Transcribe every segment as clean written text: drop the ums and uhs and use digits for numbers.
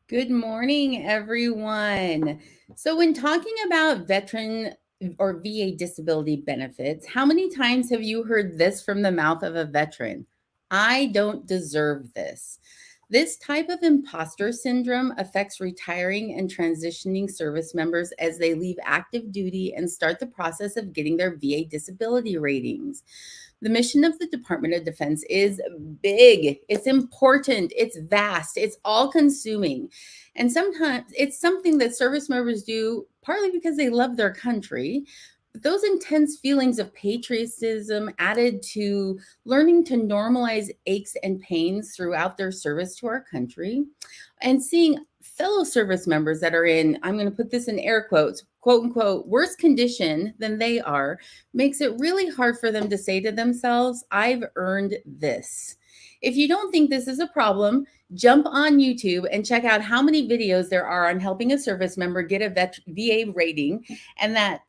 Good morning, everyone. So, when talking about veteran or VA disability benefits, how many times have you heard this from the mouth of a veteran? I don't deserve this. This type of imposter syndrome affects retiring and transitioning service members as they leave active duty and start the process of getting their VA disability ratings. The mission of the Department of Defense is big, it's important, it's vast, it's all consuming. And sometimes it's something that service members do partly because they love their country. But those intense feelings of patriotism added to learning to normalize aches and pains throughout their service to our country and seeing fellow service members that are in, I'm going to put this in air quotes, quote unquote, worse condition than they are, makes it really hard for them to say to themselves, I've earned this. If you don't think this is a problem, jump on YouTube and check out how many videos there are on helping a service member get a VA rating and that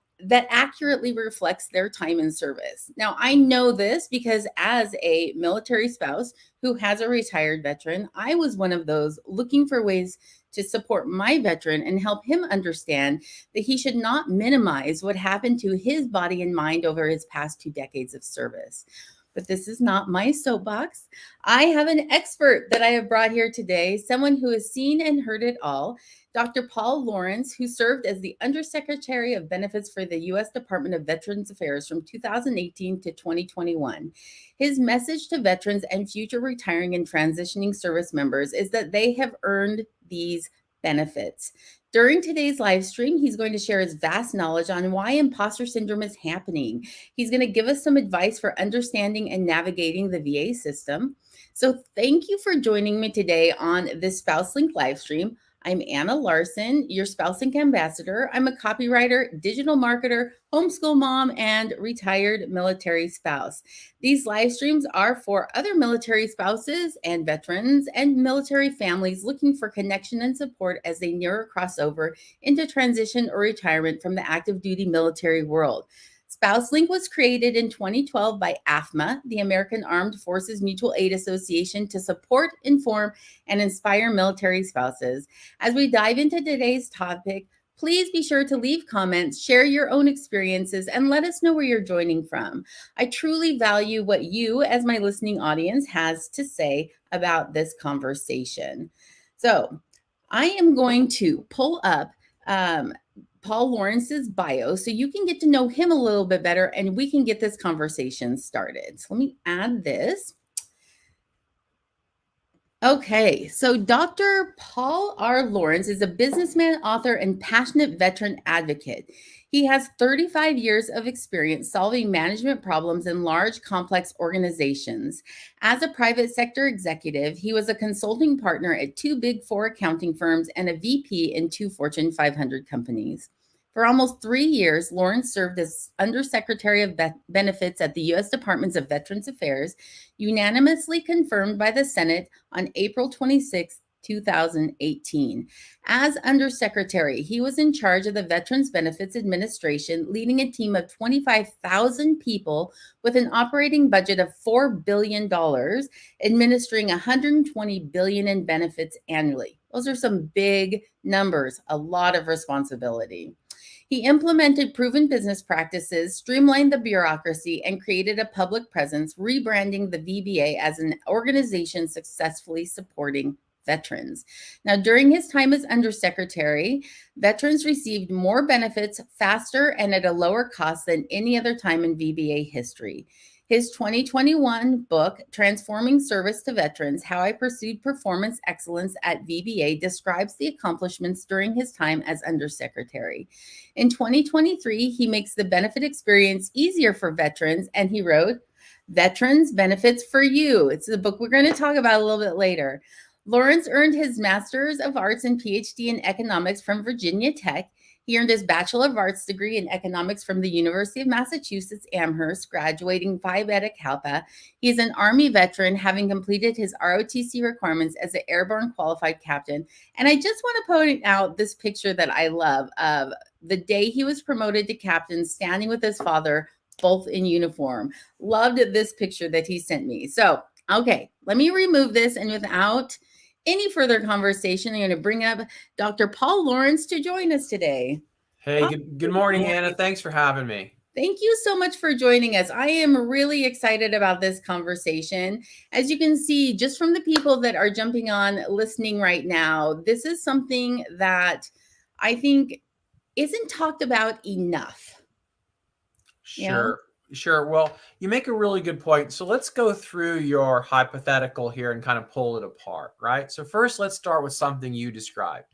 accurately reflects their time in service. Now, I know this because as a military spouse who has a retired veteran, I was one of those looking for ways to support my veteran and help him understand that he should not minimize what happened to his body and mind over his past 2 decades of service. But this is not my soapbox. I have an expert that I have brought here today, someone who has seen and heard it all. Dr. Paul Lawrence, who served as the Undersecretary of Benefits for the U.S. Department of Veterans Affairs from 2018 to 2021. His message to veterans and future retiring and transitioning service members is that they have earned these benefits. During today's live stream, he's going to share his vast knowledge on why imposter syndrome is happening. He's going to give us some advice for understanding and navigating the VA system. So thank you for joining me today on this SpouseLink live stream. I'm Anna Larson, your SpouseLink ambassador. I'm a copywriter, digital marketer, homeschool mom, and retired military spouse. These live streams are for other military spouses and veterans and military families looking for connection and support as they near a crossover into transition or retirement from the active duty military world. SpouseLink was created in 2012 by AFMA, the American Armed Forces Mutual Aid Association, to support, inform, and inspire military spouses. As we dive into today's topic, please be sure to leave comments, share your own experiences, and let us know where you're joining from. I truly value what you, as my listening audience, has to say about this conversation. So I am going to pull up Paul Lawrence's bio so you can get to know him a little bit better and we can get this conversation started. So let me add this. Okay, so Dr. Paul R. Lawrence is a businessman, author, and passionate veteran advocate. He has 35 years of experience solving management problems in large, complex organizations. As a private sector executive, he was a consulting partner at 2 Big Four accounting firms and a VP in 2 Fortune 500 companies. For almost 3 years, Lawrence served as Undersecretary of Benefits at the U.S. Department of Veterans Affairs, unanimously confirmed by the Senate on April 26, 2018. As Undersecretary, he was in charge of the Veterans Benefits Administration, leading a team of 25,000 people with an operating budget of $4 billion, administering $120 billion in benefits annually. Those are some big numbers, a lot of responsibility. He implemented proven business practices, streamlined the bureaucracy, and created a public presence, rebranding the VBA as an organization successfully supporting veterans. Now, during his time as Undersecretary, veterans received more benefits faster and at a lower cost than any other time in VBA history. His 2021 book, Transforming Service to Veterans, How I Pursued Performance Excellence at VBA, describes the accomplishments during his time as Undersecretary. In 2023, he makes the benefit experience easier for veterans, and he wrote, Veterans Benefits for You. It's the book we're going to talk about a little bit later. Lawrence earned his Master's of Arts and Ph.D. in Economics from Virginia Tech. He earned his Bachelor of Arts degree in Economics from the University of Massachusetts Amherst, graduating Phi Beta Kappa. He is an Army veteran, having completed his ROTC requirements as an airborne qualified captain. And I just want to point out this picture that I love of the day he was promoted to captain, standing with his father, both in uniform. Loved this picture that he sent me. So, okay, let me remove this, and without any further conversation, I'm going to bring up Dr. Paul Lawrence to join us today. Hey, good morning, Anna. Thanks for having me. Thank you so much for joining us. I am really excited about this conversation. As you can see, just from the people that are jumping on listening right now, this is something that I think isn't talked about enough. Sure. Well, you make a really good point. So let's go through your hypothetical here and kind of pull it apart, right? So first, let's start with something you described.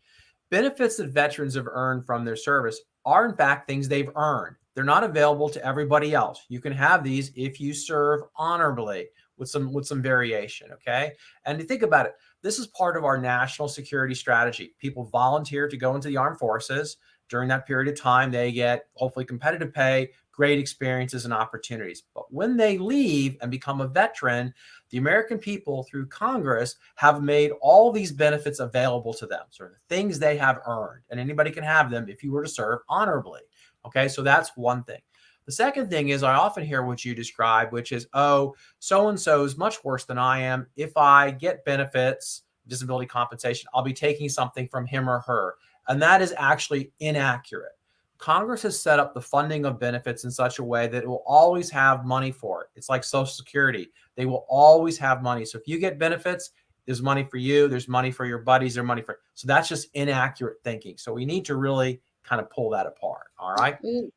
Benefits that veterans have earned from their service are, in fact, things they've earned. They're not available to everybody else. You can have these if you serve honorably with some variation, okay? And to think about it, this is part of our national security strategy. People volunteer to go into the armed forces. During that period of time, they get hopefully competitive pay, great experiences and opportunities. But when they leave and become a veteran, the American people through Congress have made all these benefits available to them, sort of things they have earned, and anybody can have them if you were to serve honorably. Okay, so that's one thing. The second thing is I often hear what you describe, which is, oh, so-and-so is much worse than I am. If I get benefits, disability compensation, I'll be taking something from him or her. And that is actually inaccurate. Congress has set up the funding of benefits in such a way that it will always have money for it. It's like Social Security. They will always have money. So if you get benefits, there's money for you, there's money for your buddies, there's money for, so that's just inaccurate thinking. So we need to really kind of pull that apart. All right. Ooh,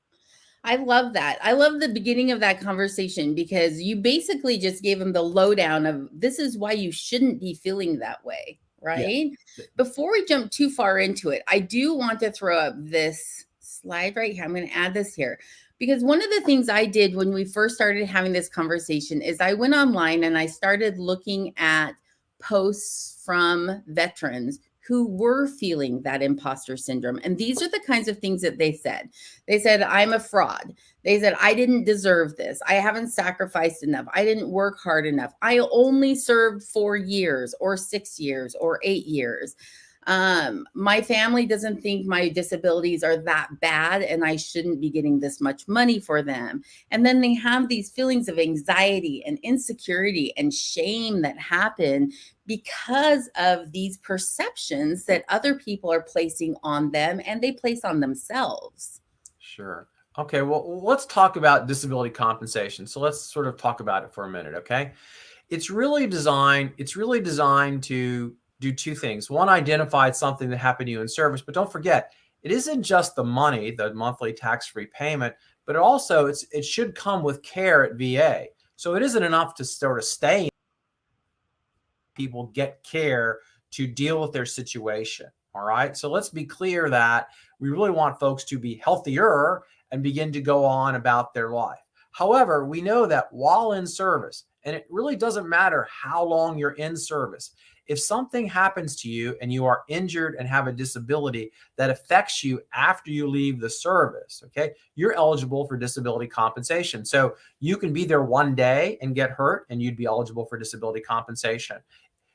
I love that. I love the beginning of that conversation because you basically just gave them the lowdown of this is why you shouldn't be feeling that way, right? Yeah. Before we jump too far into it, I do want to throw up this slide right here. I'm going to add this here because one of the things I did when we first started having this conversation is I went online and I started looking at posts from veterans who were feeling that imposter syndrome. And these are the kinds of things that they said. They said, I'm a fraud. They said, I didn't deserve this. I haven't sacrificed enough. I didn't work hard enough. I only served 4 years or 6 years or 8 years. My family doesn't think my disabilities are that bad and I shouldn't be getting this much money for them. And then they have these feelings of anxiety and insecurity and shame that happen because of these perceptions that other people are placing on them and they place on themselves. Sure. Okay, well, let's talk about disability compensation. So let's sort of talk about it for a minute, okay? It's really designed to do two things. One, identify something that happened to you in service, but don't forget, it isn't just the money, the monthly tax-free payment, but it should come with care at VA. So it isn't enough to sort of stay. People get care to deal with their situation. All right. So let's be clear that we really want folks to be healthier and begin to go on about their life. However, we know that while in service, and it really doesn't matter how long you're in service, if something happens to you and you are injured and have a disability that affects you after you leave the service, okay, you're eligible for disability compensation. So you can be there one day and get hurt and you'd be eligible for disability compensation.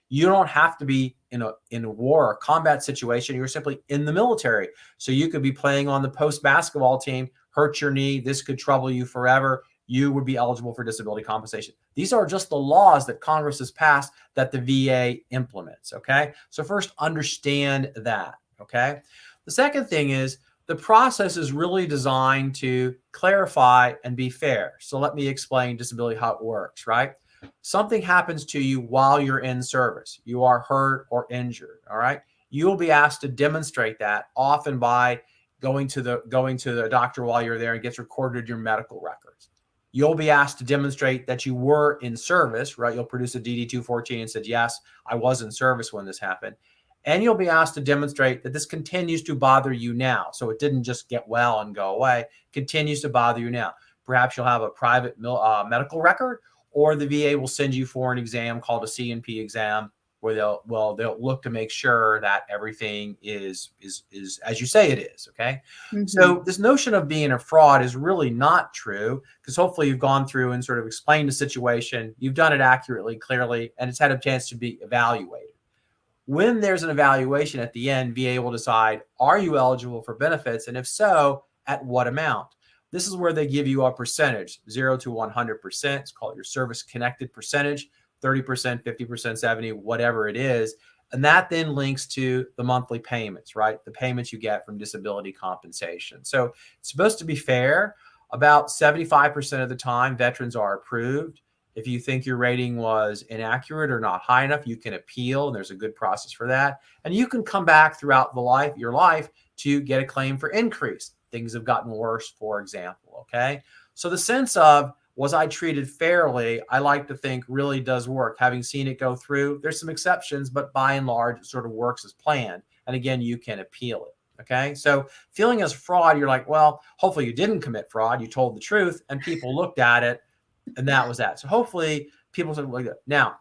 You don't have to be in a war or combat situation. You're simply in the military. So you could be playing on the post basketball team, hurt your knee. This could trouble you forever. You would be eligible for disability compensation. These are just the laws that Congress has passed that the VA implements. Okay. So first, understand that. Okay. The second thing is the process is really designed to clarify and be fair. So let me explain disability, how it works, right? Something happens to you while you're in service. You are hurt or injured. All right. You will be asked to demonstrate that, often by going to the doctor while you're there and gets recorded in your medical records. You'll be asked to demonstrate that you were in service, right? You'll produce a DD-214 and said, yes, I was in service when this happened. And you'll be asked to demonstrate that this continues to bother you now. So it didn't just get well and go away, continues to bother you now. Perhaps you'll have a private medical record, or the VA will send you for an exam called a C&P exam, where they'll look to make sure that everything is as you say it is. Okay. Mm-hmm. So this notion of being a fraud is really not true, because hopefully you've gone through and sort of explained the situation. You've done it accurately, clearly, and it's had a chance to be evaluated. When there's an evaluation at the end, VA will decide, are you eligible for benefits? And if so, at what amount? This is where they give you a percentage, 0 to 100%. It's called your service connected percentage, 30%, 50%, 70%, whatever it is. And that then links to the monthly payments, right? The payments you get from disability compensation. So it's supposed to be fair. About 75% of the time, veterans are approved. If you think your rating was inaccurate or not high enough, you can appeal, and there's a good process for that. And you can come back throughout your life to get a claim for increase. Things have gotten worse, for example, okay? So the sense of, was I treated fairly, I like to think really does work. Having seen it go through, there's some exceptions, but by and large, it sort of works as planned. And again, you can appeal it, okay? So feeling as fraud, you're like, well, hopefully you didn't commit fraud. You told the truth, and people looked at it, and that was that. So hopefully people said like that. Now,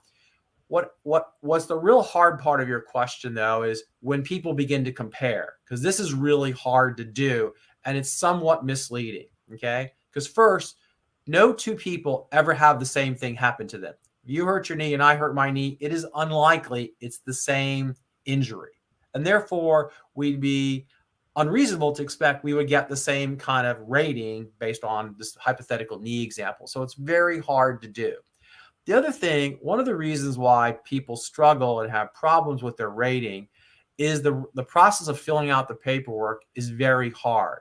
what's the real hard part of your question, though, is when people begin to compare, because this is really hard to do, and it's somewhat misleading, okay? Because first, no two people ever have the same thing happen to them. If you hurt your knee and I hurt my knee, it is unlikely it's the same injury. And therefore, we'd be unreasonable to expect we would get the same kind of rating based on this hypothetical knee example. So it's very hard to do. The other thing, one of the reasons why people struggle and have problems with their rating is the process of filling out the paperwork is very hard.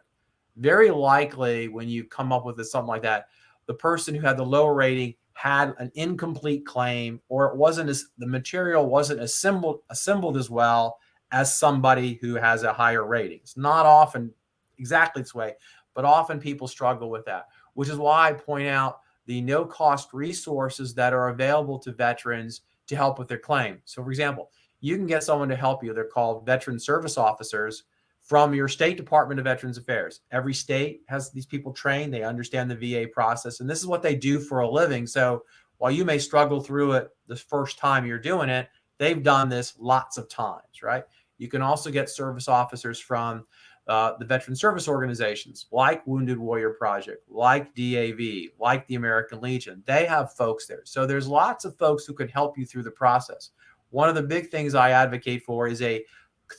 Very likely when you come up with something like that, the person who had the lower rating had an incomplete claim, or it wasn't the material wasn't assembled as well as somebody who has a higher rating. It's not often exactly this way, but often people struggle with that, which is why I point out the no-cost resources that are available to veterans to help with their claim. So, for example, you can get someone to help you. They're called veteran service officers from your state Department of Veterans Affairs. Every state has these people trained. They understand the VA process, and this is what they do for a living. So while you may struggle through it the first time you're doing it, they've done this lots of times, right? You can also get service officers from the veteran service organizations like Wounded Warrior Project, like DAV, like the American Legion. They have folks there. So there's lots of folks who can help you through the process. One of the big things I advocate for is a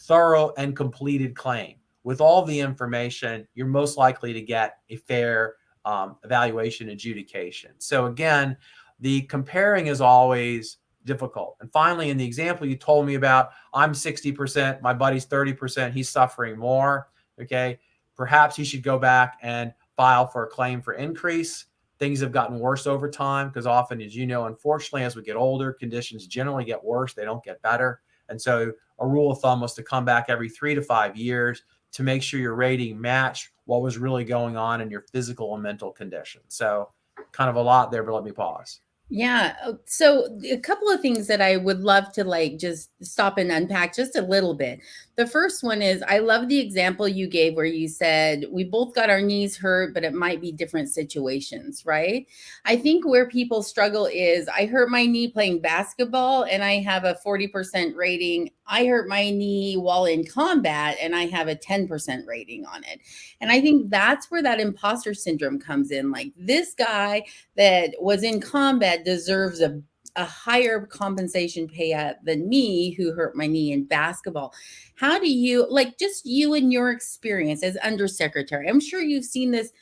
thorough and completed claim. With all the information, you're most likely to get a fair evaluation adjudication. So again, the comparing is always difficult. And finally, in the example you told me about, I'm 60%, my buddy's 30%, he's suffering more, okay? Perhaps you should go back and file for a claim for increase. Things have gotten worse over time because often, as you know, unfortunately, as we get older, conditions generally get worse. They don't get better. And so a rule of thumb was to come back every 3 to 5 years to make sure your rating matched what was really going on in your physical and mental condition. So kind of a lot there, but let me pause. Yeah. So a couple of things that I would love to like just stop and unpack just a little bit. The first one is I love the example you gave where you said we both got our knees hurt, but it might be different situations, right? I think where people struggle is I hurt my knee playing basketball and I have a 40% rating. I hurt my knee while in combat and I have a 10% rating on it. And I think that's where that imposter syndrome comes in. Like this guy that was in combat deserves a higher compensation payout than me who hurt my knee in basketball. How do you, like, just you and your experience as undersecretary, I'm sure you've seen this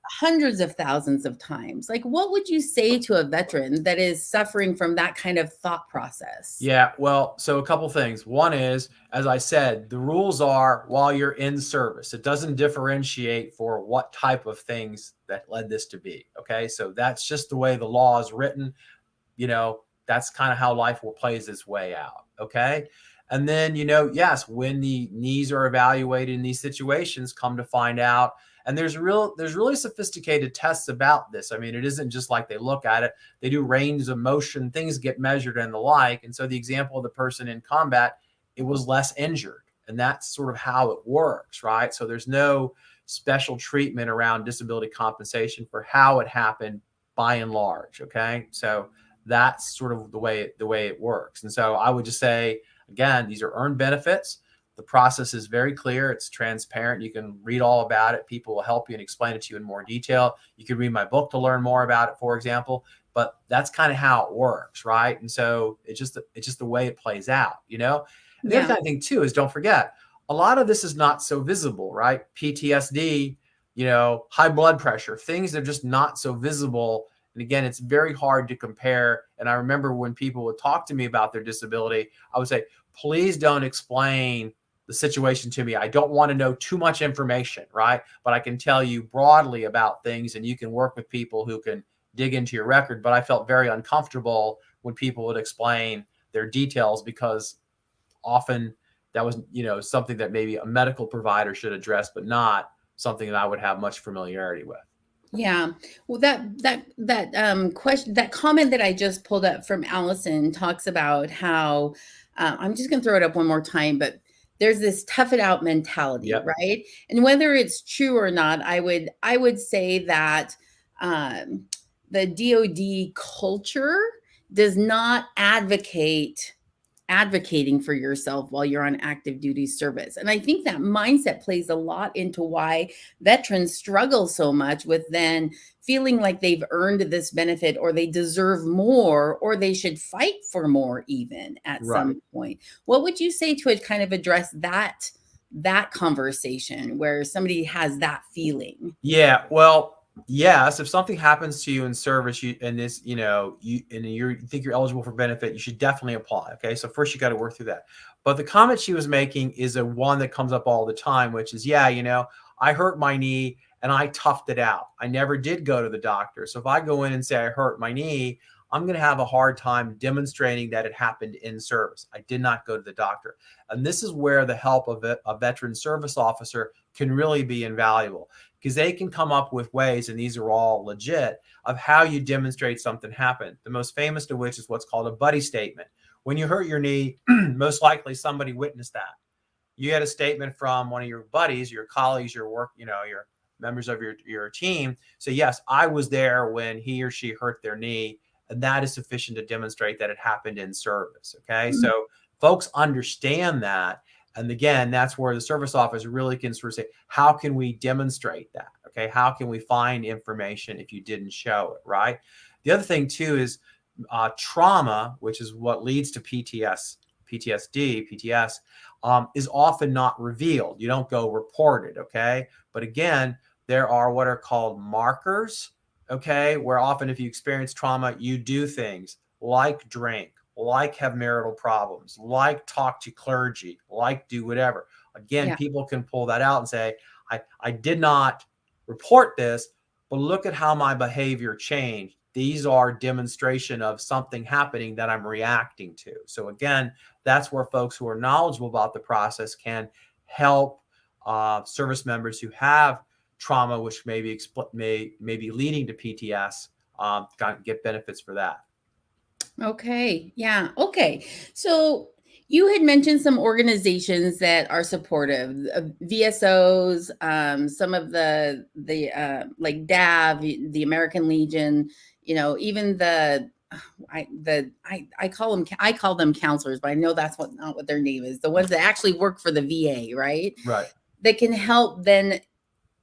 hundreds of thousands of times. Like, what would you say to a veteran that is suffering from that kind of thought process? Yeah, well, so a couple things. One is, as I said, the rules are while you're in service. It doesn't differentiate for what type of things that led this to be. Okay, so that's just the way the law is written. You know, that's kind of how life plays its way out. Okay. And then, you know, yes, when the knees are evaluated in these situations, come to find out, and there's really sophisticated tests about this. I mean, it isn't just like they look at it. They do range of motion, things get measured and the like. And so the example of the person in combat, it was less injured. And that's sort of how it works, right? So there's no special treatment around disability compensation for how it happened by and large. Okay. So that's sort of the way it works. And so I would just say, again, these are earned benefits. The process is very clear. It's transparent. You can read all about it. People will help you and explain it to you in more detail. You can read my book to learn more about it, for example, but that's kind of how it works, right? And so it's just the way it plays out, you know? And the other thing too is, don't forget, a lot of this is not so visible, right? PTSD, you know, high blood pressure, things that are just not so visible. And again, it's very hard to compare. And I remember when people would talk to me about their disability, I would say, please don't explain the situation to me. I don't want to know too much information, right? But I can tell you broadly about things, and you can work with people who can dig into your record. But I felt very uncomfortable when people would explain their details, because often that was, something that maybe a medical provider should address, but not something that I would have much familiarity with. Yeah. Well, that question, that comment that I just pulled up from Allison talks about how I'm just going to throw it up one more time, but there's this tough it out mentality, Yep. right? And whether it's true or not, I would say that the DoD culture does not advocating for yourself while you're on active duty service. And I think that mindset plays a lot into why veterans struggle so much with then feeling like they've earned this benefit, or they deserve more, or they should fight for more even at some point. What would you say to kind of address that conversation where somebody has that feeling? Yeah, well, yes, if something happens to you in service, you think you're eligible for benefit, you should definitely apply. Okay, so first you got to work through that. But the comment she was making is a one that comes up all the time, which is, I hurt my knee and I toughed it out. I never did go to the doctor. So if I go in and say I hurt my knee, I'm going to have a hard time demonstrating that it happened in service. I did not go to the doctor. And this is where the help of a veteran service officer can really be invaluable, because they can come up with ways, and these are all legit, of how you demonstrate something happened. The most famous of which is what's called a buddy statement. When you hurt your knee, most likely somebody witnessed that. You had a statement from one of your buddies, your colleagues, your work, your members of your team. So yes, I was there when he or she hurt their knee, and that is sufficient to demonstrate that it happened in service. Okay. Mm-hmm. So folks understand that. And again, that's where the service office really can sort of say, how can we demonstrate that? Okay. How can we find information if you didn't show it? Right. The other thing too is trauma, which is what leads to PTSD, PTS, is often not revealed. You don't go report it. Okay. But again, there are what are called markers. Okay. Where often if you experience trauma, you do things like drink, like have marital problems, like talk to clergy, like do whatever. Again, people can pull that out and say, I did not report this, but look at how my behavior changed. These are demonstration of something happening that I'm reacting to. So again, that's where folks who are knowledgeable about the process can help service members who have trauma, which may be leading to PTS, get benefits for that. Okay. Yeah. Okay. So you had mentioned some organizations that are supportive, VSOs, some of the like DAV, the American Legion, even I call them counselors, but I know that's not what their name is. The ones that actually work for the VA, right? Right. That can help then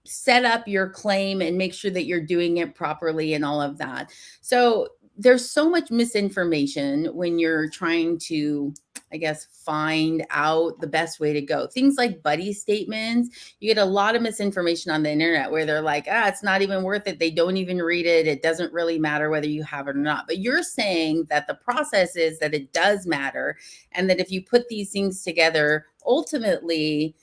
set up your claim and make sure that you're doing it properly and all of that. So there's so much misinformation when you're trying to, I guess, find out the best way to go. Things like buddy statements, you get a lot of misinformation on the internet where they're like, it's not even worth it. They don't even read it. It doesn't really matter whether you have it or not. But you're saying that the process is that it does matter, and that if you put these things together, ultimately,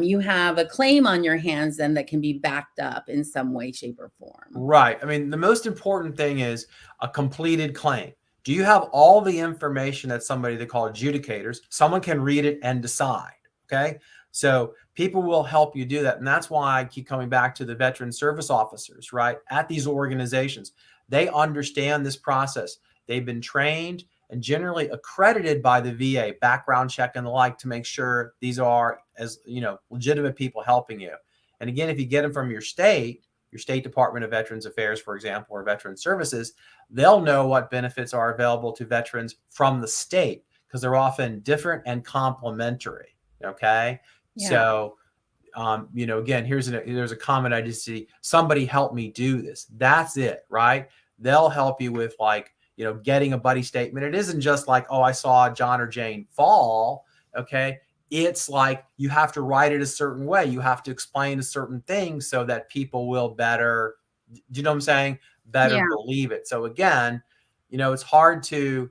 you have a claim on your hands then that can be backed up in some way, shape, or form. Right. I mean, the most important thing is a completed claim. Do you have all the information that somebody they call adjudicators? Someone can read it and decide. Okay. So people will help you do that. And that's why I keep coming back to the veteran service officers, right? At these organizations, they understand this process. They've been trained and generally accredited by the VA, background check and the like, to make sure these are, as legitimate people helping you. And again, if you get them from your state Department of Veterans Affairs, for example, or Veteran Services, they'll know what benefits are available to veterans from the state, because they're often different and complementary. Okay. Yeah. So, again, there's a comment I just see, somebody help me do this. That's it, right? They'll help you with getting a buddy statement. It isn't just like, I saw John or Jane fall. Okay. It's like you have to write it a certain way. You have to explain a certain thing so that people will better, do you know what I'm saying? better Yeah. believe it. So again, it's hard to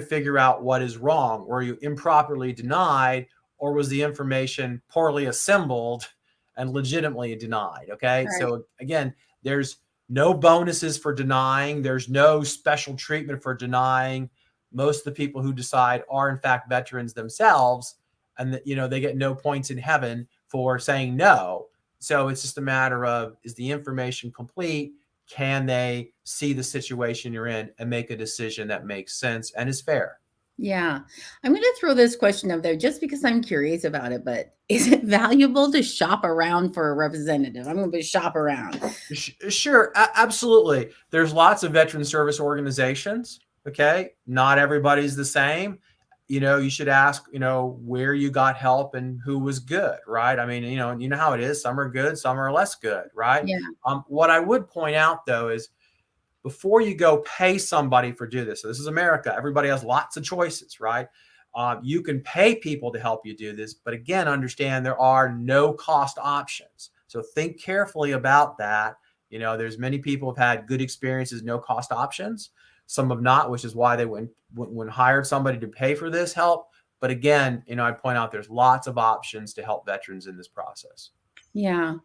figure out what is wrong. Were you improperly denied, or was the information poorly assembled and legitimately denied? Okay. Right. So again, there's no bonuses for denying. There's no special treatment for denying. Most of the people who decide are in fact veterans themselves, and that, they get no points in heaven for saying no. So it's just a matter of, is the information complete? Can they see the situation you're in and make a decision that makes sense and is fair? Yeah. I'm going to throw this question up there just because I'm curious about it, but is it valuable to shop around for a representative? I'm going to shop around. Sure, absolutely. There's lots of veteran service organizations. Okay. Not everybody's the same. You should ask, where you got help and who was good, right? I mean, you know how it is. Some are good, some are less good, right? Yeah. What I would point out though is, before you go pay somebody for do this, so this is America, everybody has lots of choices, right? You can pay people to help you do this, but again, understand there are no cost options. So think carefully about that. There's many people have had good experiences, no cost options. Some have not, which is why they went hired somebody to pay for this help. But again, I point out there's lots of options to help veterans in this process. Yeah.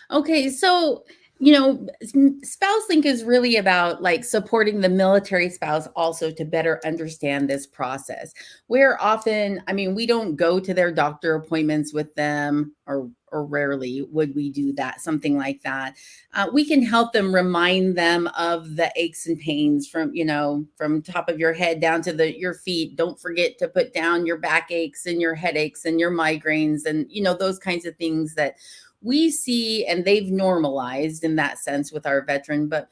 Okay. So, SpouseLink is really about like supporting the military spouse also to better understand this process. Where often, I mean, we don't go to their doctor appointments with them, or rarely would we do that, something like that. We can help them, remind them of the aches and pains from top of your head down to your feet. Don't forget to put down your backaches and your headaches and your migraines and, those kinds of things that we see and they've normalized in that sense with our veteran. But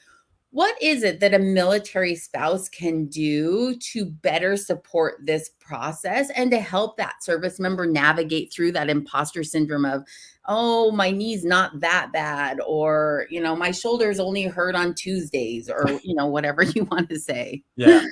what is it that a military spouse can do to better support this process and to help that service member navigate through that imposter syndrome of, oh, my knee's not that bad, or, my shoulders only hurt on Tuesdays, or, whatever you want to say? Yeah.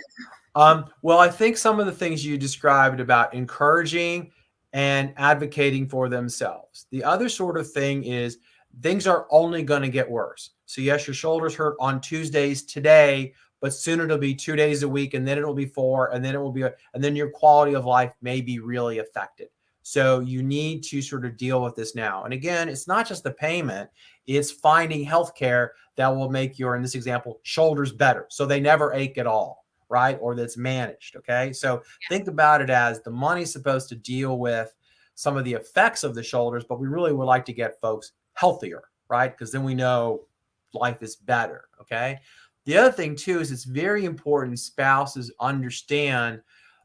Well, I think some of the things you described about encouraging and advocating for themselves. The other sort of thing is, things are only going to get worse. So yes, your shoulders hurt on Tuesdays today, but soon it'll be 2 days a week, and then it'll be 4, and then and then your quality of life may be really affected. So you need to sort of deal with this now. And again, it's not just the payment, it's finding healthcare that will make your, in this example, shoulders better, so they never ache at all. Right? Or that's managed. Okay. So think about it as, the money's supposed to deal with some of the effects of the shoulders, but we really would like to get folks healthier, right? Because then we know life is better. Okay. The other thing too is, it's very important spouses understand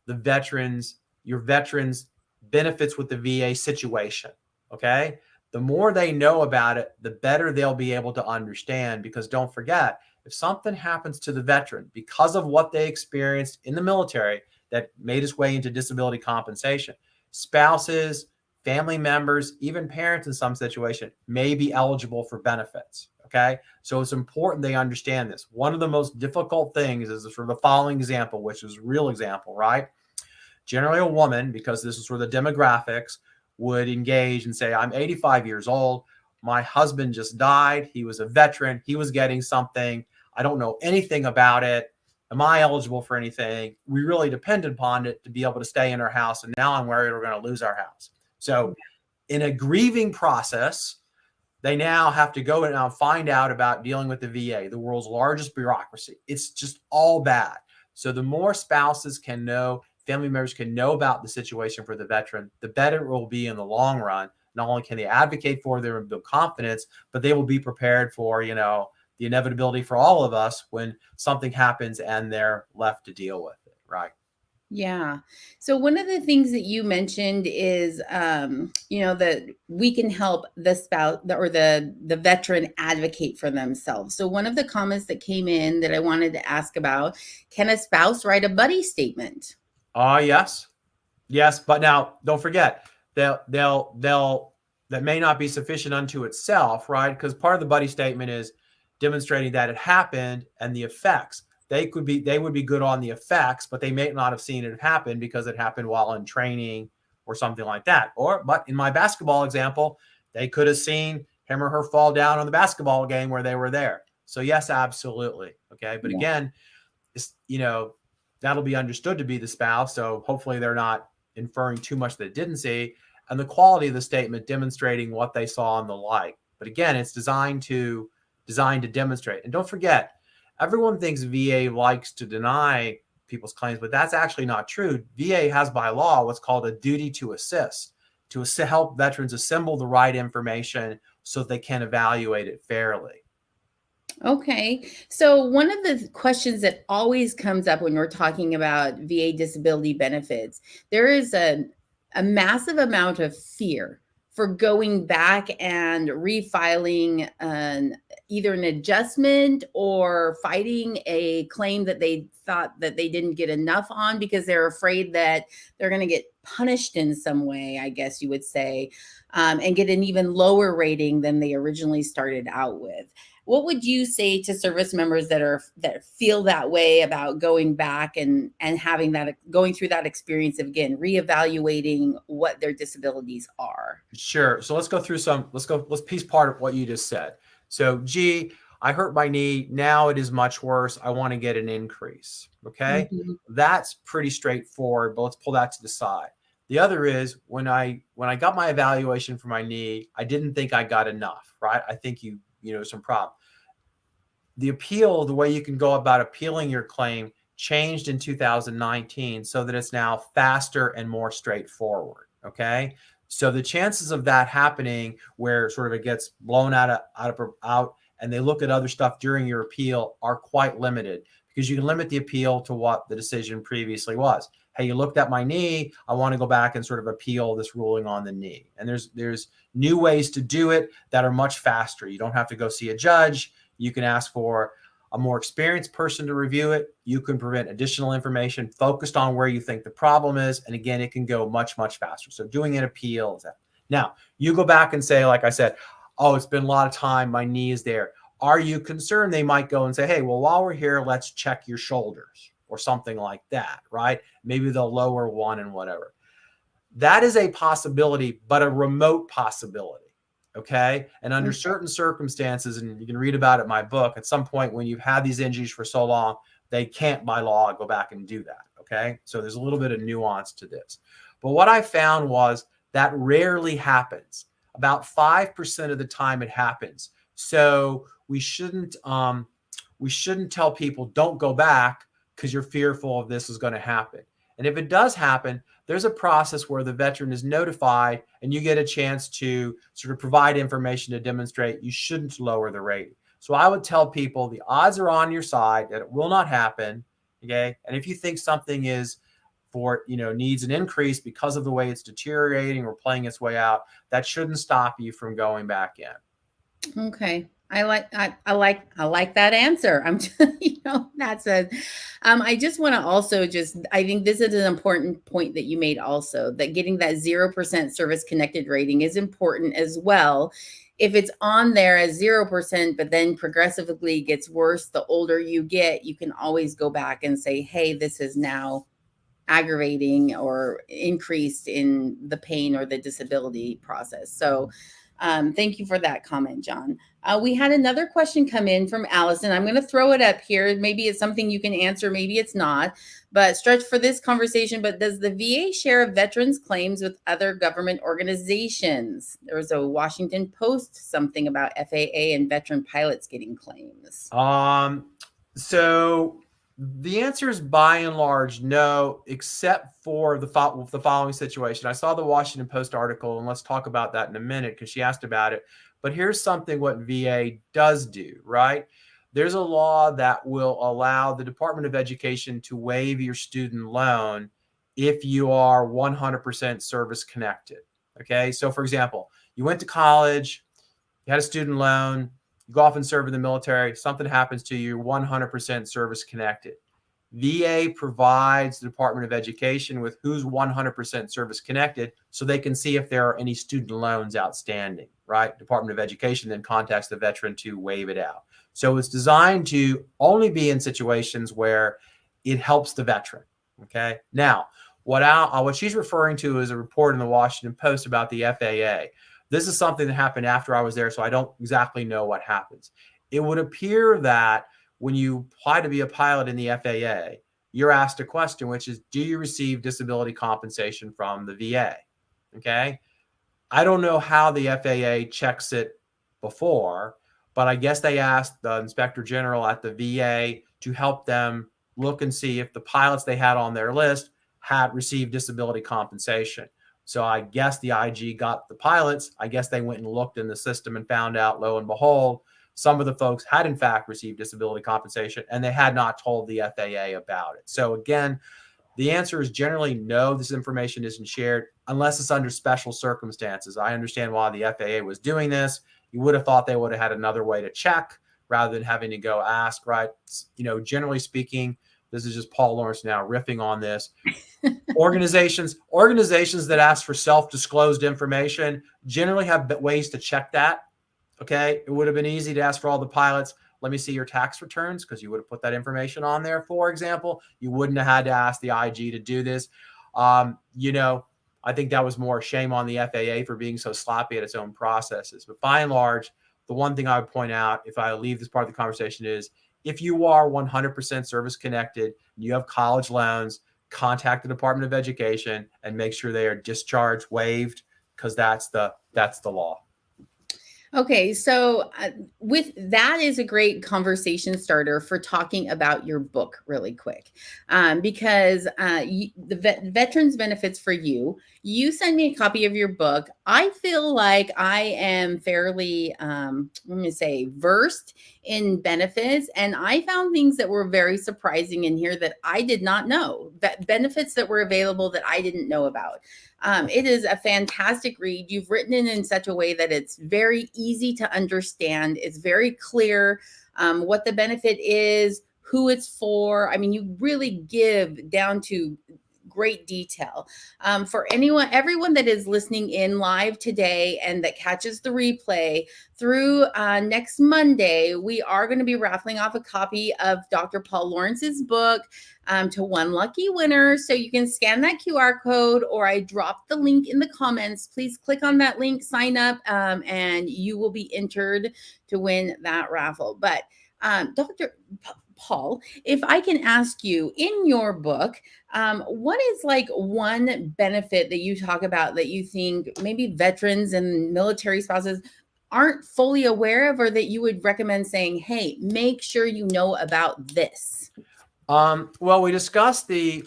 your veterans benefits with the VA situation. Okay. The more they know about it, the better they'll be able to understand, because don't forget, if something happens to the veteran because of what they experienced in the military that made its way into disability compensation, spouses, family members, even parents in some situation may be eligible for benefits. Okay. So it's important they understand this. One of the most difficult things is sort of the following example, which is a real example, right? Generally a woman, because this is sort of the demographics, would engage and say, I'm 85 years old. My husband just died. He was a veteran. He was getting something. I don't know anything about it. Am I eligible for anything? We really depended upon it to be able to stay in our house. And now I'm worried we're going to lose our house. So in a grieving process, they now have to go and now find out about dealing with the VA, the world's largest bureaucracy. It's just all bad. So the more spouses can know, family members can know about the situation for the veteran, the better it will be in the long run. Not only can they advocate for them and build confidence, but they will be prepared for, the inevitability for all of us when something happens and they're left to deal with it, right? Yeah. So one of the things that you mentioned is, that we can help the spouse or the veteran advocate for themselves. So one of the comments that came in that I wanted to ask about, can a spouse write a buddy statement? Yes. Yes. But now don't forget, that may not be sufficient unto itself, right? Because part of the buddy statement is demonstrating that it happened and the effects. They would be good on the effects, but they may not have seen it happen because it happened while in training or something like that. But in my basketball example, they could have seen him or her fall down on the basketball game where they were there. So yes, absolutely. Okay. But again, it's, that'll be understood to be the spouse. So hopefully they're not inferring too much they didn't see, and the quality of the statement demonstrating what they saw and the like. But again, it's designed to demonstrate. And don't forget, everyone thinks VA likes to deny people's claims, but that's actually not true. VA has by law what's called a duty to assist, to help veterans assemble the right information so that they can evaluate it fairly. Okay. So one of the questions that always comes up when we're talking about VA disability benefits, there is a massive amount of fear for going back and refiling either an adjustment or fighting a claim that they thought that they didn't get enough on because they're afraid that they're going to get punished in some way, I guess you would say, and get an even lower rating than they originally started out with. What would you say to service members that feel that way about going back and having that, going through that experience of, again, reevaluating what their disabilities are? Sure. So let's piece part of what you just said. So, gee, I hurt my knee. Now it is much worse. I want to get an increase. Okay. Mm-hmm. That's pretty straightforward, but let's pull that to the side. The other is when I got my evaluation for my knee, I didn't think I got enough, right? I think some problem. The appeal, the way you can go about appealing your claim changed in 2019 so that it's now faster and more straightforward. Okay. So the chances of that happening where sort of it gets blown out and they look at other stuff during your appeal are quite limited, because you can limit the appeal to what the decision previously was. Hey, you looked at my knee. I want to go back and sort of appeal this ruling on the knee. And there's new ways to do it that are much faster. You don't have to go see a judge. You can ask for a more experienced person to review it. You can prevent additional information focused on where you think the problem is. And again, it can go much, much faster. So doing an appeal is that. Now, you go back and say, like I said, oh, it's been a lot of time. My knee is there. Are you concerned? They might go and say, hey, well, while we're here, let's check your shoulders or something like that, right? Maybe they'll lower one and whatever. That is a possibility, but a remote possibility. Okay. And under certain circumstances, and you can read about it in my book, at some point when you've had these injuries for so long, they can't by law go back and do that. Okay. So there's a little bit of nuance to this. But what I found was that rarely happens. About 5% of the time it happens. So we shouldn't tell people don't go back because you're fearful of this is going to happen. And if it does happen, there's a process where the veteran is notified and you get a chance to sort of provide information to demonstrate you shouldn't lower the rating. So I would tell people the odds are on your side that it will not happen. Okay. And if you think something is needs an increase because of the way it's deteriorating or playing its way out, that shouldn't stop you from going back in. Okay. I like that answer. I just want to also I think this is an important point that you made also, that getting that 0% service connected rating is important as well. If it's on there as 0%, but then progressively gets worse, the older you get, you can always go back and say, hey, this is now aggravating or increased in the pain or the disability process. So thank you for that comment, John. We had another question come in from Allison. I'm going to throw it up here. Maybe it's something you can answer. Maybe it's not, but stretch for this conversation. But does the VA share veterans claims with other government organizations? There was a Washington Post something about FAA and veteran pilots getting claims. So the answer is by and large no, except for the following situation. I saw the Washington Post article, and let's talk about that in a minute because she asked about it. But here's something what VA does do, right? There's a law that will allow the Department of Education to waive your student loan if you are 100% service connected. Okay, so for example, you went to college, you had a student loan, you go off and serve in the military, something happens to you, you're 100% service connected. VA provides the Department of Education with who's 100% service connected so they can see if there are any student loans outstanding, right? Department of Education then contacts the veteran to waive it out. So it's designed to only be in situations where it helps the veteran, okay? Now, what she's referring to is a report in the Washington Post about the FAA. This is something that happened after I was there, so I don't exactly know what happens. it would appear that when you apply to be a pilot in the FAA, you're asked a question, which is, do you receive disability compensation from the VA? Okay. I don't know how the FAA checks it before, but I guess they asked the inspector general at the VA to help them look and see if the pilots they had on their list had received disability compensation. So I guess the IG got the pilots. I guess they went and looked in the system and found out, lo and behold, some of the folks had in fact received disability compensation and they had not told the FAA about it. So again, the answer is generally no, this information isn't shared unless it's under special circumstances. I understand why the FAA was doing this. You would have thought they would have had another way to check rather than having to go ask, right? You know, generally speaking, this is just Paul Lawrence now riffing on this. Organizations that ask for self-disclosed information generally have ways to check that. Okay. It would have been easy to ask for all the pilots, let me see your tax returns, because you would have put that information on there, for example. You wouldn't have had to ask the IG to do this. You know, I think that was more shame on the FAA for being so sloppy at its own processes. But by and large, the one thing I would point out, if I leave this part of the conversation, is if you are 100% service connected, you have college loans, contact the Department of Education and make sure they are discharged, waived, because that's the law. Okay, so with that is a great conversation starter for talking about your book really quick, because the Veterans Benefits for you send me a copy of your book. I feel like I am fairly, I'm going to say, versed in benefits, and I found things that were very surprising in here that I did not know, that benefits that were available that I didn't know about. It is a fantastic read. You've written it in such a way that it's very easy to understand. It's very clear what the benefit is, who it's for. I mean, you really give down to great detail. For everyone that is listening in live today and that catches the replay through next Monday, we are going to be raffling off a copy of Dr. Paul Lawrence's book to one lucky winner. So you can scan that QR code, or I dropped the link in the comments. Please click on that link, sign up, and you will be entered to win that raffle. But Dr. Paul, if I can ask you, in your book, what is like one benefit that you talk about that you think maybe veterans and military spouses aren't fully aware of, or that you would recommend saying, hey, make sure you know about this? Well, we discussed the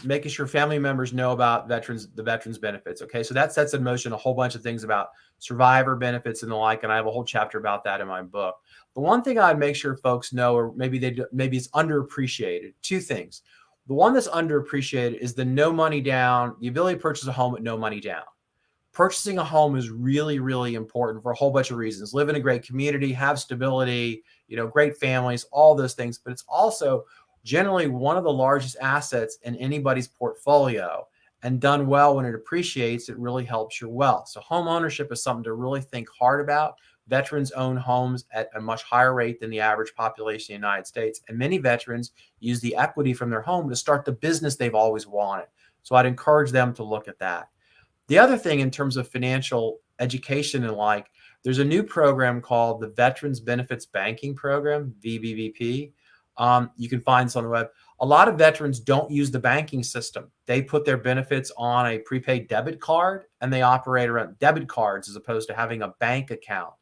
making sure family members know about the veterans benefits. Okay. So that sets in motion a whole bunch of things about survivor benefits and the like. And I have a whole chapter about that in my book. The one thing I'd make sure folks know, or maybe it's underappreciated, two things. The one that's underappreciated is the no money down, the ability to purchase a home at no money down. Purchasing a home is really, really important for a whole bunch of reasons. Live in a great community, have stability, you know, great families, all those things. But it's also generally one of the largest assets in anybody's portfolio, and done well when it appreciates, it really helps your wealth. So home ownership is something to really think hard about. Veterans own homes at a much higher rate than the average population in the United States. And many veterans use the equity from their home to start the business they've always wanted. So I'd encourage them to look at that. The other thing in terms of financial education and like, there's a new program called the Veterans Benefits Banking Program, VBBP. You can find this on the web. A lot of veterans don't use the banking system. They put their benefits on a prepaid debit card and they operate around debit cards as opposed to having a bank account.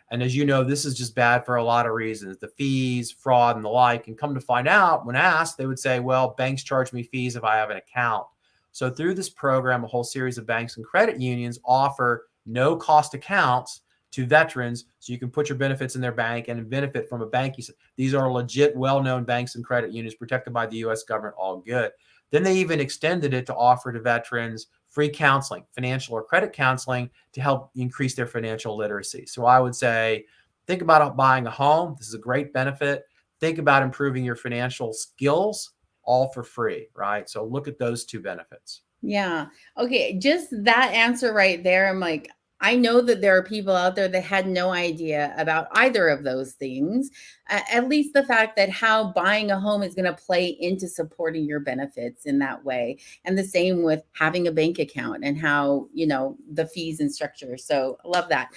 And as you know, this is just bad for a lot of reasons, the fees, fraud, and the like. And come to find out, when asked, they would say, well, banks charge me fees if I have an account. So through this program, a whole series of banks and credit unions offer no cost accounts to veterans, so you can put your benefits in their bank and benefit from a banking. These are legit, well-known banks and credit unions protected by the U.S. government, all good. Then they even extended it to offer to veterans free counseling, financial or credit counseling, to help increase their financial literacy. So I would say, think about buying a home. This is a great benefit. Think about improving your financial skills, all for free, right? So look at those two benefits. Yeah. Okay. Just that answer right there. I'm like, I know that there are people out there that had no idea about either of those things. At least the fact that how buying a home is going to play into supporting your benefits in that way. And the same with having a bank account and how, the fees and structure. So I love that.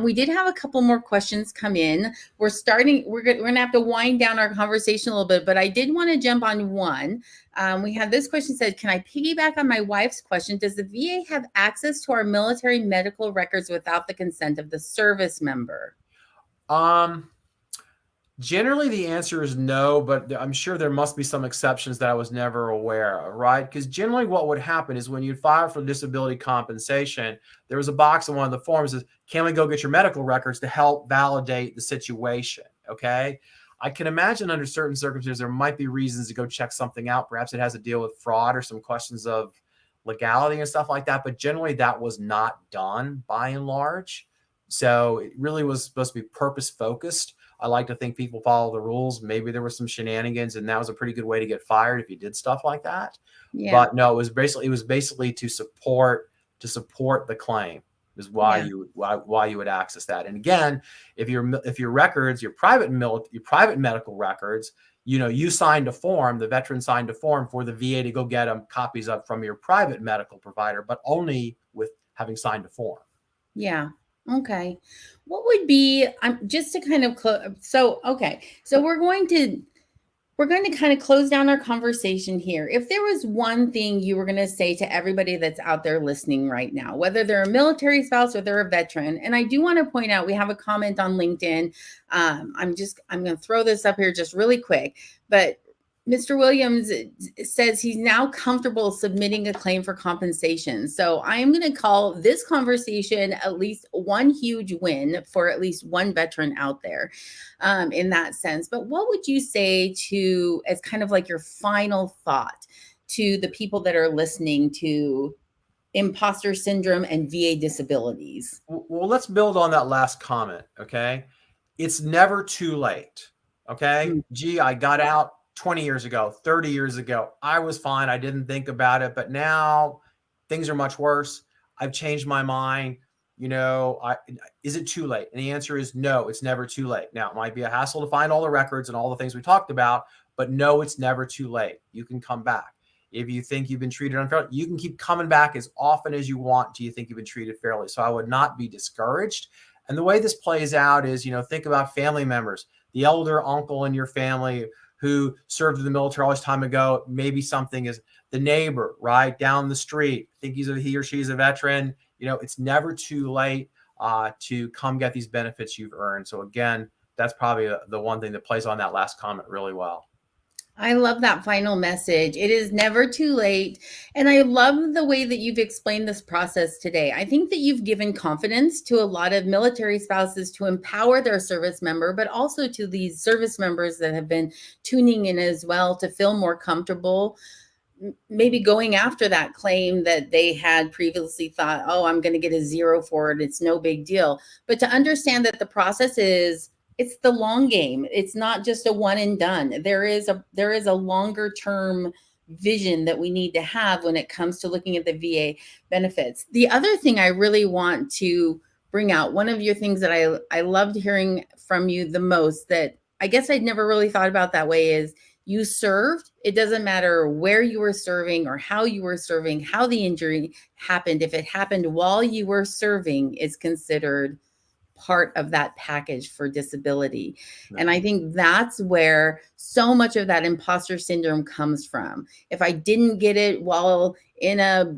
We did have a couple more questions come in. We're going to have to wind down our conversation a little bit, but I did want to jump on one. We have this question said, can I piggyback on my wife's question? Does the VA have access to our military medical records without the consent of the service member? Generally, the answer is no, but I'm sure there must be some exceptions that I was never aware of, right? Because generally what would happen is when you file for disability compensation, there was a box on one of the forms that says, can we go get your medical records to help validate the situation, okay? I can imagine under certain circumstances, there might be reasons to go check something out. Perhaps it has to deal with fraud or some questions of legality and stuff like that, but generally that was not done by and large. So it really was supposed to be purpose focused. I like to think people follow the rules. Maybe there were some shenanigans, and that was a pretty good way to get fired if you did stuff like that. Yeah. But no, it was basically to support the claim is why you would access that. And again, if your records, your private medical records, you signed a form, the veteran signed a form for the VA to go get them copies of from your private medical provider, but only with having signed a form. Yeah. Okay. What would be, just to kind of close. So we're going to kind of close down our conversation here. If there was one thing you were going to say to everybody that's out there listening right now, whether they're a military spouse or they're a veteran, and I do want to point out, we have a comment on LinkedIn. I'm going to throw this up here just really quick, but Mr. Williams says he's now comfortable submitting a claim for compensation. So I am going to call this conversation at least one huge win for at least one veteran out there in that sense. But what would you say as kind of like your final thought to the people that are listening to imposter syndrome and VA disabilities? Well, let's build on that last comment, okay? It's never too late, okay? Mm-hmm. Gee, I got out 20 years ago, 30 years ago, I was fine. I didn't think about it, but now things are much worse. I've changed my mind. Is it too late? And the answer is no, it's never too late. Now, it might be a hassle to find all the records and all the things we talked about, but no, it's never too late. You can come back. If you think you've been treated unfairly, you can keep coming back as often as you want till you think you've been treated fairly. So I would not be discouraged. And the way this plays out is, think about family members, the elder uncle in your family who served in the military all this time ago. Maybe something is the neighbor, right down the street. Think he or she's a veteran. It's never too late to come get these benefits you've earned. So again, that's probably the one thing that plays on that last comment really well. I love that final message. It is never too late. And I love the way that you've explained this process today. I think that you've given confidence to a lot of military spouses to empower their service member, but also to these service members that have been tuning in as well to feel more comfortable, maybe going after that claim that they had previously thought, oh, I'm going to get a 0 for it. It's no big deal. But to understand that the process it's the long game. It's not just a one and done. There is a longer term vision that we need to have when it comes to looking at the VA benefits. The other thing I really want to bring out, one of your things that I loved hearing from you the most, that I guess I'd never really thought about that way, is you served. It doesn't matter where you were serving or how you were serving, how the injury happened. If it happened while you were serving, it's considered part of that package for disability. Right. And I think that's where so much of that imposter syndrome comes from. If I didn't get it while in a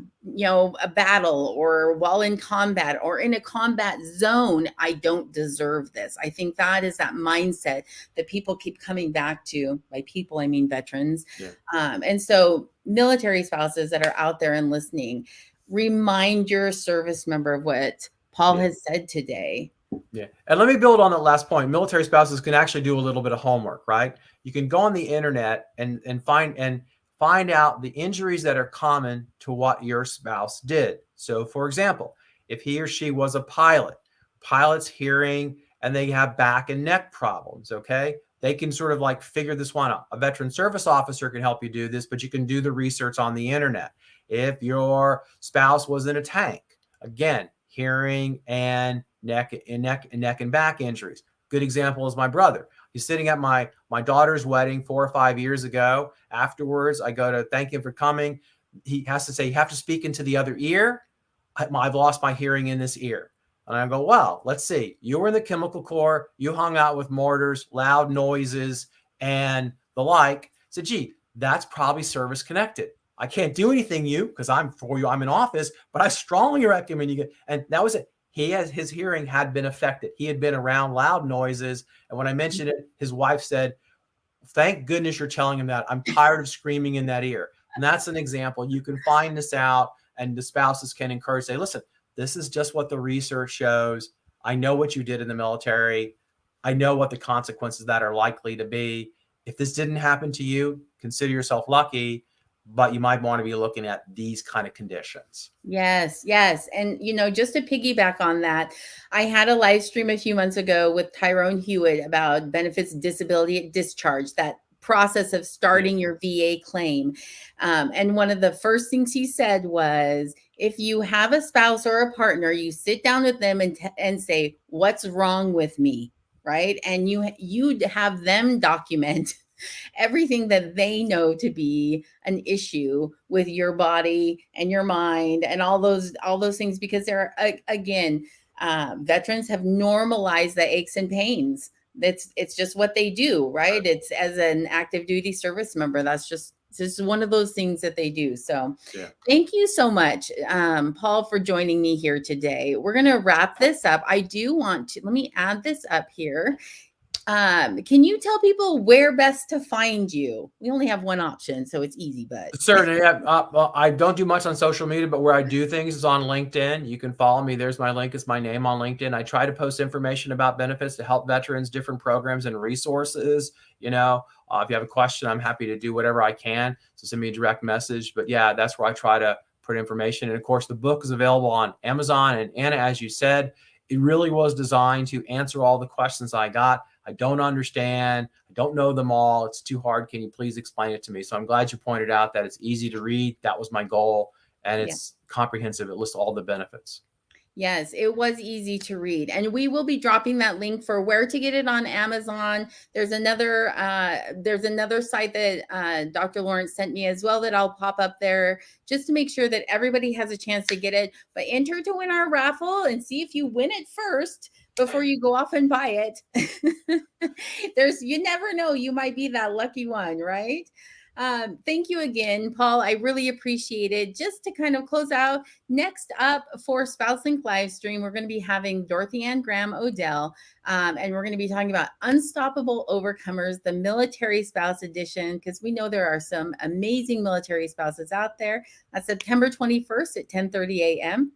battle or while in combat or in a combat zone, I don't deserve this. I think that is that mindset that people keep coming back to. By people, I mean veterans. Yeah. And so military spouses that are out there and listening, remind your service member of what Paul has said today. Yeah. And let me build on that last point. Military spouses can actually do a little bit of homework, right? You can go on the internet and find out the injuries that are common to what your spouse did. So for example, if he or she was a pilot's hearing and they have back and neck problems, okay? They can sort of like figure this one out. A veteran service officer can help you do this, but you can do the research on the internet. If your spouse was in a tank, again, hearing, and neck and back injuries. Good example is my brother. He's sitting at my daughter's wedding 4 or 5 years ago. Afterwards, I go to thank him for coming. He has to say, you have to speak into the other ear. I've lost my hearing in this ear. And I go, well, let's see. You were in the chemical corps. You hung out with mortars, loud noises, and the like. I said, gee, that's probably service connected. I can't do anything because I'm in office, but I strongly recommend you get, and that was it. His hearing had been affected. He had been around loud noises. And when I mentioned it, his wife said, thank goodness you're telling him that. I'm tired of screaming in that ear. And that's an example. You can find this out, and the spouses can encourage, say, listen, this is just what the research shows. I know what you did in the military. I know what the consequences that are likely to be. If this didn't happen to you, consider yourself lucky, but you might want to be looking at these kind of conditions. Yes, yes. And, just to piggyback on that, I had a live stream a few months ago with Tyrone Hewitt about benefits disability at discharge, that process of starting your VA claim. And one of the first things he said was, if you have a spouse or a partner, you sit down with them and say, what's wrong with me? Right. And you'd have them document everything that they know to be an issue with your body and your mind and all those things, because they're, again, veterans have normalized the aches and pains. It's just what they do, right? It's as an active duty service member. That's just one of those things that they do. So Thank you so much, Paul, for joining me here today. We're going to wrap this up. I do want to, let me add this up here. Can you tell people where best to find you? We only have one option, so it's easy, but certainly. I don't do much on social media, but where I do things is on LinkedIn. You can follow me. There's my link. It's my name on LinkedIn. I try to post information about benefits to help veterans, different programs and resources. If you have a question, I'm happy to do whatever I can. So send me a direct message. But yeah, that's where I try to put information. And of course, the book is available on Amazon. And Anna, as you said, it really was designed to answer all the questions I got. I don't understand. I don't know them all. It's too hard. Can you please explain it to me? So I'm glad you pointed out that it's easy to read. That was my goal. And it's comprehensive. It lists all the benefits. Yes, it was easy to read. And we will be dropping that link for where to get it on Amazon. There's another site that Dr. Lawrence sent me as well that I'll pop up there just to make sure that everybody has a chance to get it. But enter to win our raffle and see if you win it first before you go off and buy it. You never know, you might be that lucky one, right? Thank you again, Paul. I really appreciate it. Just to kind of close out, next up for SpouseLink live stream, we're going to be having Dorothy Ann Graham Odell, and we're going to be talking about Unstoppable Overcomers, the Military Spouse Edition, because we know there are some amazing military spouses out there. That's September 21st at 10:30 a.m.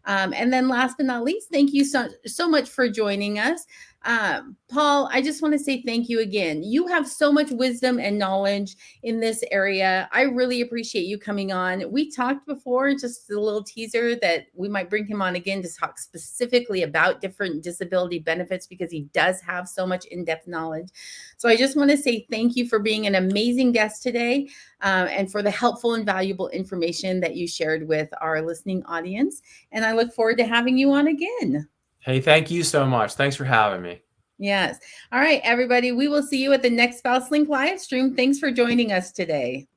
And then last but not least, thank you so much for joining us. Paul, I just want to say thank you again. You have so much wisdom and knowledge in this area. I really appreciate you coming on. We talked before, just a little teaser, that we might bring him on again to talk specifically about different disability benefits, because he does have so much in-depth knowledge. So I just want to say thank you for being an amazing guest today, and for the helpful and valuable information that you shared with our listening audience. And I look forward to having you on again. Hey, thank you so much. Thanks for having me. Yes. All right, everybody. We will see you at the next SpouseLink live stream. Thanks for joining us today.